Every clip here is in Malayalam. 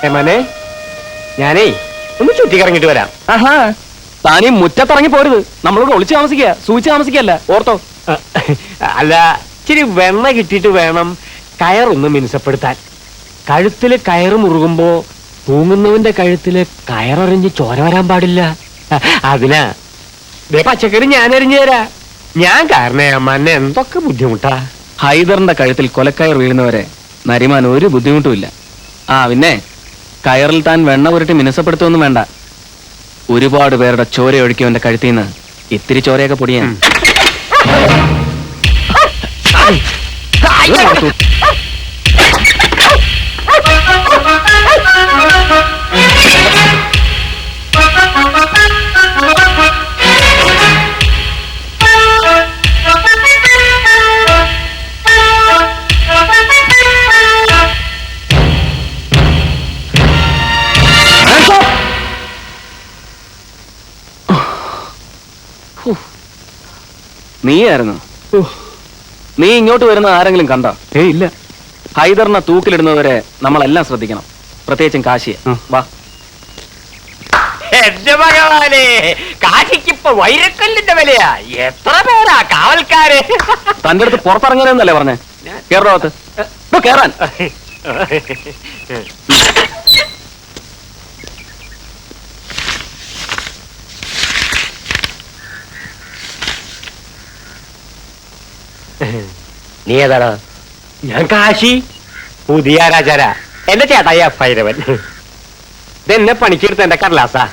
ഏമാനെ, ഞാനേ ഒന്ന് ചുറ്റിക്കറങ്ങിട്ട് വരാം. ആഹാ, താനീ മുറ്റത്തിറങ്ങി പോരുത്. നമ്മളോട് ഒളിച്ച് താമസിക്കുക, സൂചിച്ച് താമസിക്കല്ല, ഓർത്തോ. അല്ല, ഇച്ചിരി വെണ്ണ കിട്ടിയിട്ട് വേണം കയറൊന്ന് മിനുസപ്പെടുത്താൻ. കഴുത്തില് കയറ് മുറുകുമ്പോ തൂങ്ങുന്നവന്റെ കഴുത്തില് കയററിഞ്ഞ് ചോര വരാൻ പാടില്ല. അതിനാ പച്ചക്കറി ഞാൻ എറിഞ്ഞു തരാ. ഞാൻ കാരണേ അമ്മന്നെ എന്തൊക്കെ ബുദ്ധിമുട്ടാ. ഹൈദറിന്റെ കഴുത്തിൽ കൊലക്കയർ വീഴുന്നവരെ നരിമാൻ ഒരു ബുദ്ധിമുട്ടുമില്ല. ആ പിന്നെ കയറിൽ താൻ വെണ്ണ പുരട്ടി മിനുസപ്പെടുത്തൊന്നും വേണ്ട. ഒരുപാട് പേരുടെ ചോര ഒഴുക്കിയവന്റെ കഴുത്തിൽ നിന്ന് ഇത്തിരി ചോരയൊക്കെ പൊടിയാൻ. നീയായിരുന്നു? നീ ഇങ്ങോട്ട് വരുന്ന ആരെങ്കിലും കണ്ടോ? ഇല്ല. ഹൈദറിനെ തൂക്കിലിടുന്നവരെ നമ്മളെല്ലാം ശ്രദ്ധിക്കണം, പ്രത്യേകിച്ചും കാശിയെ. വാ. എന്റെ ഭഗവാനെ, കാശിക്കിപ്പോ വൈരക്കല്ലിന്റെ വിലയാ. എത്ര പേരാ കാവൽക്കാര്. തന്റെ അടുത്ത് പുറത്തിറങ്ങാനെന്നല്ലേ പറഞ്ഞേ? കേരളത്ത് കേറാൻ. നീ ഏതാടാ? ഞാൻ കാശി, പുതിയ രാജാരാ. എന്റെ ചേട്ടായി ഭൈരവൻ. ഇതെന്നെ പണിക്കെടുത്ത എന്റെ കടലാസാ.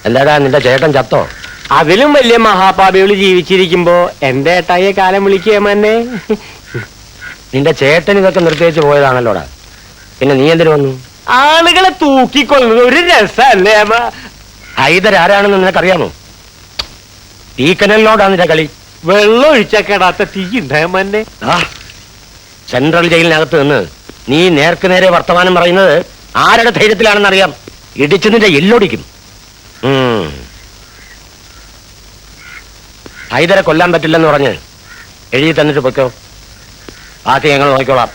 എന്താടാ, നിന്റെ ചേട്ടൻ ചത്തോ? അതിലും വലിയ മഹാപാപികള് ജീവിച്ചിരിക്കുമ്പോ എന്റെ ഏട്ടായിയെ കാലം വിളിക്കുകയെന്നെ. നിന്റെ ചേട്ടൻ ഇതൊക്കെ നിർത്തിവെച്ച് പോയതാണല്ലോടാ, പിന്നെ നീ എന്തിനു വന്നു? ആളുകളെ തൂക്കിക്കൊള്ളുന്നത് ഒരു രസല്ലേ? ഹൈദർ ആരാണെന്ന് നിനക്കറിയാമോ? തീക്കനലിനോടാ നിന്റെ കളി. വെള്ളം ഒഴിച്ച കേടാത്ത തീ ഉണ്ടായമ്മന്നെ. സെൻട്രൽ ജയിലിനകത്ത് നിന്ന് നീ നേർക്ക് നേരെ വർത്തമാനം പറയുന്നത് ആരുടെ ധൈര്യത്തിലാണെന്നറിയാം. ഇടിച്ചു നിന്റെ എല്ലൊടിക്കും. ഹൈദരെ കൊല്ലാൻ പറ്റില്ലെന്ന് പറഞ്ഞ് എഴുതി തന്നിട്ട് പൊയ്ക്കോ, ബാക്കി ഞങ്ങൾ നോക്കിക്കോളാം.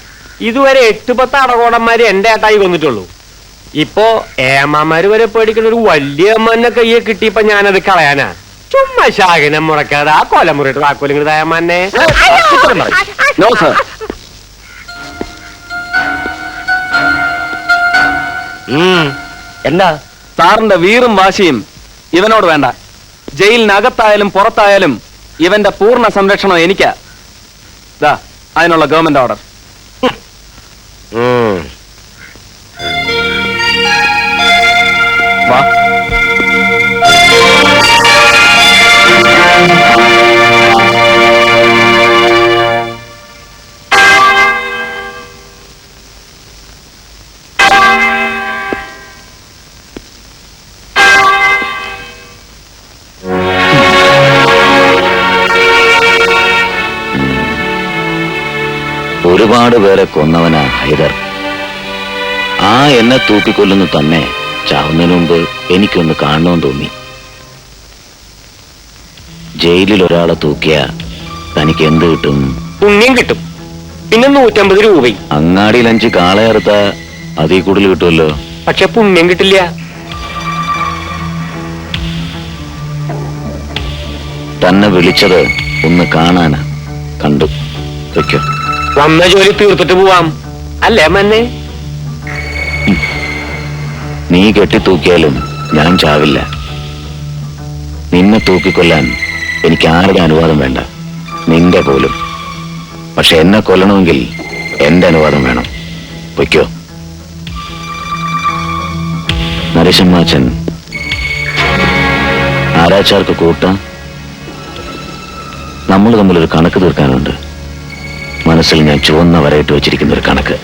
ഇതുവരെ 8-10 അടകോടന്മാര് എന്റെ ഏട്ടായി കൊന്നിട്ടുള്ളൂ. ഇപ്പോ ഏമാമാര് വരെ പേടിക്കുന്ന ഒരു വലിയ അമ്മന്നെ കയ്യെ കിട്ടിയപ്പോ ഞാനത് കളയാനാ. ചുമ്മാ ശാഖനം മുടക്കാതെ ആ കൊലമുറിയിട്ട് താക്കോലിങ്ങതായമ്മന്നെ. എന്താ സാറിന്റെ വീറും വാശിയും ഇവനോട് വേണ്ട. ജയിലിനകത്തായാലും പുറത്തായാലും ഇവന്റെ പൂർണ്ണ സംരക്ഷണം എനിക്കാ. അതിനുള്ള ഗവൺമെന്റ് ഓർഡർ. വാ. ഒരുപാട് പേരെ കൊന്നവനാ ഹൈദർ. ആ എന്നെ തൂക്കിക്കൊല്ലുന്നു തന്നെ ചാവുന്നതിന് മുമ്പ് എനിക്കൊന്ന് കാണണമെന്ന് തോന്നി. ജയിലിൽ ഒരാളെ തൂക്കിയ തനിക്ക് എന്ത് കിട്ടും? പുണ്യം കിട്ടും, പിന്നെ 150 രൂപയും. അങ്ങാടിയിൽ 5 കാളയറുത്ത അതിൽ കൂടുതൽ കിട്ടുമല്ലോ. പക്ഷെ പുണ്യം കിട്ടില്ല. തന്നെ വിളിച്ചത് ഒന്ന് കാണാനാ. കണ്ടു, വയ്ക്കോ. വന്ന ജോലി തീർത്തിട്ട് പോവാം അല്ലേ മന്നെ? നീ കെട്ടിത്തൂക്കിയാലും ഞാൻ ചാവില്ല. നിന്നെ തൂക്കിക്കൊല്ലാൻ എനിക്ക് ആരുടെ അനുവാദം വേണ്ട, നിന്റെ പോലും. പക്ഷെ എന്നെ കൊല്ലണമെങ്കിൽ എന്റെ അനുവാദം വേണം. വയ്ക്കോ. നരസിംഹാച്ചൻ ആരാച്ചാർക്ക് കൂട്ടാം. നമ്മൾ തമ്മിലൊരു കണക്ക് തീർക്കാനുണ്ട്. മനസ്സിൽ ഞാൻ ചുവന്ന വരയിട്ട് വെച്ചിരിക്കുന്ന ഒരു കണക്ക്.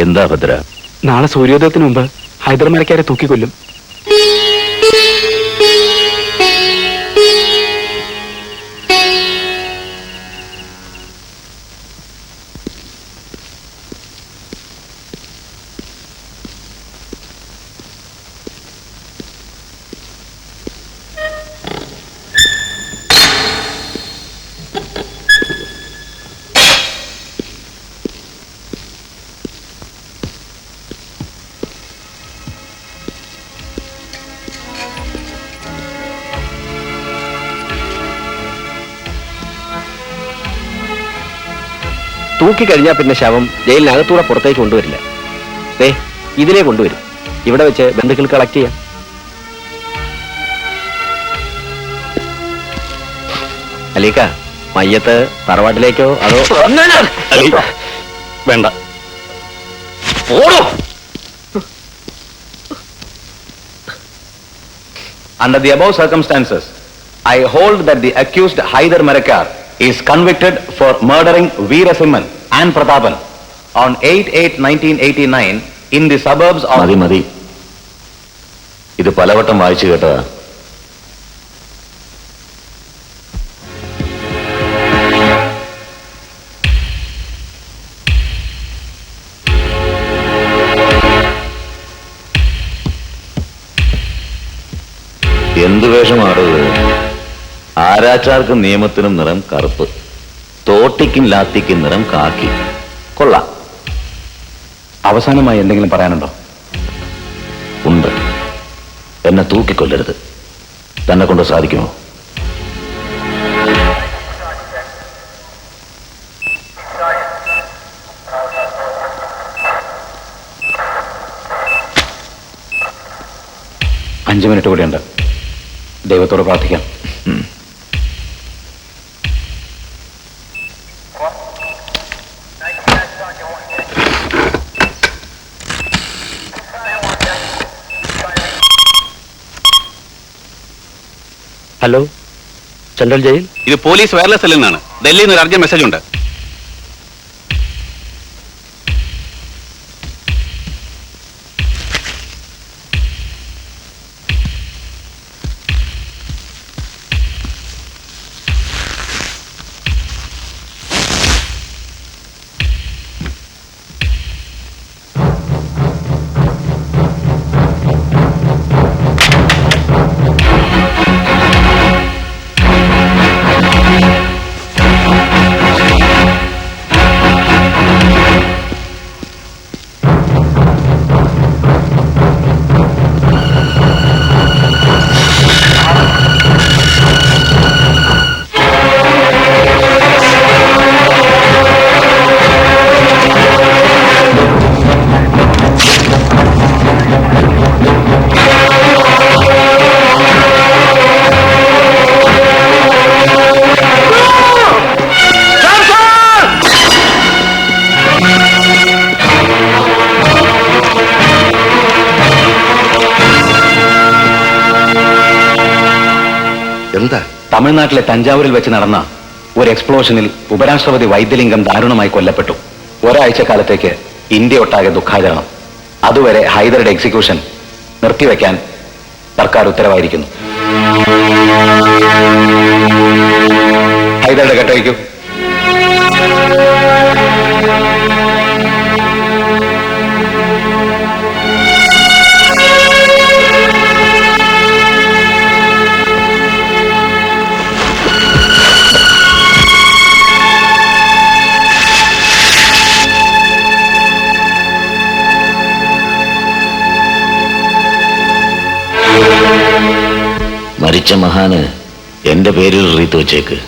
എന്താ ഭദ്ര? നാളെ സൂര്യോദയത്തിന് മുമ്പ് ഹൈദർ മരക്കാരെ തൂക്കിക്കൊല്ലും. തൂക്കിക്കഴിഞ്ഞാൽ പിന്നെ ശവം ജയിലിനകത്തൂടെ പുറത്തേക്ക് കൊണ്ടുവരില്ല. ഇതിലേ കൊണ്ടുവരും. ഇവിടെ വെച്ച് ബന്ധുക്കൾ കളക്ട് ചെയ്യാം. അലീക്ക, മയ്യത്ത് തറവാട്ടിലേക്കോ അതോ? വേണ്ട. Under the above circumstances, I hold that the accused Haidar Marakar is convicted for murdering Veera Simhan and Pratapan on 8/8/1989 in the suburbs of... മതി. ഇത് പലവട്ടം വായിച്ചു കേട്ടതാ. എന്ത് വേഷമാണത്? ആരാച്ചാർക്കും നിയമത്തിനും നിറം കറുപ്പ്, തോട്ടിക്കും ലാത്തിക്കും നിറം കാക്കി. കൊള്ളാം. അവസാനമായി എന്തെങ്കിലും പറയാനുണ്ടോ? ഉണ്ട്. എന്നെ തൂക്കിക്കൊല്ലരുത്. തന്നെ കൊണ്ട് സാധിക്കുമോ? അഞ്ച് മിനിറ്റ് കൂടിയുണ്ട്. ദൈവത്തോട് പ്രാർത്ഥിക്കാം. Hello, central jail. ഇത് പോലീസ് വയർലെസ് സെല്ലിൽ നിന്നാണ്. ഡൽഹിയിൽ നിന്ന് ഒരു അർജന്റ് മെസ്സേജ് ഉണ്ട്. തമിഴ്നാട്ടിലെ തഞ്ചാവൂരിൽ വെച്ച് നടന്ന ഒരു എക്സ്പ്ലോഷനിൽ ഉപരാഷ്ട്രപതി വൈദ്യലിംഗം ദാരുണമായി കൊല്ലപ്പെട്ടു. ഒരാഴ്ച കാലത്തേക്ക് ഇന്ത്യ ഒട്ടാകെ ദുഃഖാചരണം. അതുവരെ ഹൈദരുടെ എക്സിക്യൂഷൻ നിർത്തിവെക്കാൻ സർക്കാർ ഉത്തരവായിരിക്കുന്നു. ഹൈദരുടെ കെട്ടയക്കൂ. മരിച്ച മഹാന് എന്റെ പേരിൽ റീത്ത് വെച്ചേക്ക്.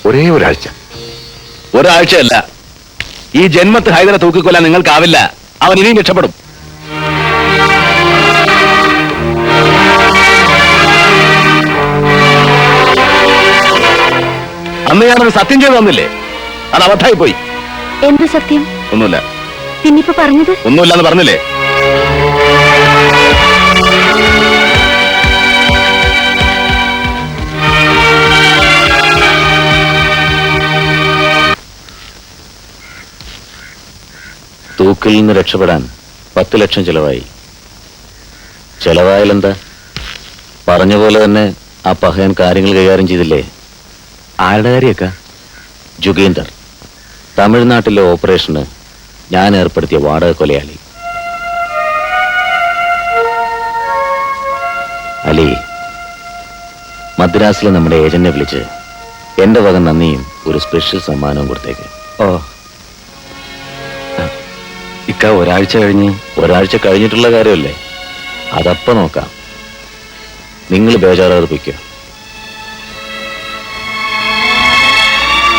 ഒരേ ഒരാഴ്ചയല്ല, ഈ ജന്മത്ത് ഹൈദരെ തൂക്കിക്കൊല്ലാൻ നിങ്ങൾക്കാവില്ല. അവൻ ഇനിയും രക്ഷപ്പെടും. അന്ന് ഞാനൊരു സത്യം ചെയ്ത് തന്നില്ലേ, അത് അബദ്ധമായി പോയി. എന്ത് സത്യം? ഒന്നുമില്ല. പിന്നിപ്പോ പറഞ്ഞത്? ഒന്നുമില്ലെന്ന് പറഞ്ഞില്ലേ? തൂക്കിൽ നിന്ന് രക്ഷപ്പെടാൻ 10 ലക്ഷം ചെലവായി. ചെലവായാലെന്താ? പറഞ്ഞ പോലെ തന്നെ ആ പഹയൻ കാര്യങ്ങൾ കൈകാര്യം ചെയ്തില്ലേ? ആരുടെ കാര്യമൊക്കെ? ജുഗീന്ദർ, തമിഴ്നാട്ടിലെ ഓപ്പറേഷന് ഞാൻ ഏർപ്പെടുത്തിയ വാടക കൊലയാളി. അലി, മദ്രാസിലെ നമ്മുടെ ഏജന്റിനെ വിളിച്ച് എന്റെ വക നന്ദിയും ഒരു സ്പെഷ്യൽ സമ്മാനവും കൊടുത്തേക്ക്. ഓ, ഇക്ക ഒരാഴ്ച കഴിഞ്ഞിട്ടുള്ള കാര്യമല്ലേ, അതപ്പ നോക്കാം. നിങ്ങൾ ബേജാറാർപ്പിക്കുക.